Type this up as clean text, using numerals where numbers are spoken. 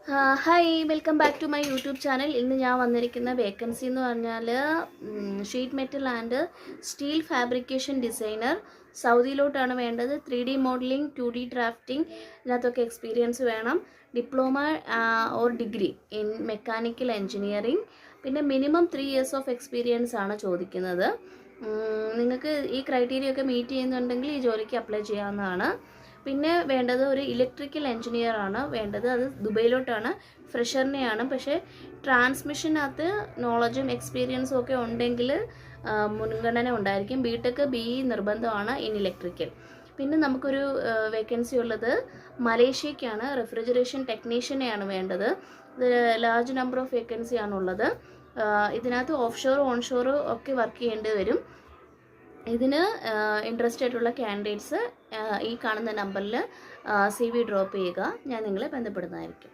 Hi, welcome back to my YouTube channel. ഇന്ന് ഞാൻ വന്നിരിക്കുന്ന വേക്കൻസി എന്ന് പറഞ്ഞാൽ sheet metal and steel fabrication designer സൗദിയിലോട്ടാണ് വേണ്ടത്. 3D മോഡലിംഗ്, 2D ഡ്രാഫ്റ്റിംഗ്, ഇതിനകത്തൊക്കെ എക്സ്പീരിയൻസ് വേണം. Diploma or degree in mechanical engineering, പിന്നെ മിനിമം 3 years ഓഫ് എക്സ്പീരിയൻസ് ആണ് ചോദിക്കുന്നത്. നിങ്ങൾക്ക് ഈ ക്രൈറ്റീരിയ ഒക്കെ മീറ്റ് ചെയ്യുന്നുണ്ടെങ്കിൽ ഈ ജോലിക്ക് അപ്ലൈ ചെയ്യാവുന്നതാണ്. പിന്നെ വേണ്ടത് ഒരു ഇലക്ട്രിക്കൽ എൻജിനീയർ ആണ് വേണ്ടത്. അത് ദുബൈയിലോട്ടാണ്, ഫ്രഷറിനെയാണ്. പക്ഷേ ട്രാൻസ്മിഷനകത്ത് നോളജും എക്സ്പീരിയൻസും ഒക്കെ ഉണ്ടെങ്കിൽ മുൻഗണന ഉണ്ടായിരിക്കും. ബിടെക് BE നിർബന്ധമാണ് ഇൻ ഇലക്ട്രിക്കൽ. പിന്നെ നമുക്കൊരു വേക്കൻസി ഉള്ളത് മലേഷ്യക്കാണ്. റെഫ്രിജറേഷൻ ടെക്നീഷ്യനെയാണ് വേണ്ടത്. ഇത് ലാർജ് നമ്പർ ഓഫ് വേക്കൻസി ആണുള്ളത്. ഇതിനകത്ത് ഓഫ് ഷോർ ഓൺ ഷോർ ഒക്കെ വർക്ക് ചെയ്യേണ്ടി വരും. ഇതിന് ഇൻട്രസ്റ്റ് ആയിട്ടുള്ള കാൻഡിഡേറ്റ്സ് ഈ കാണുന്ന നമ്പറിൽ CV ഡ്രോപ്പ് ചെയ്യുക. ഞാൻ നിങ്ങളെ ബന്ധപ്പെടുന്നതായിരിക്കും.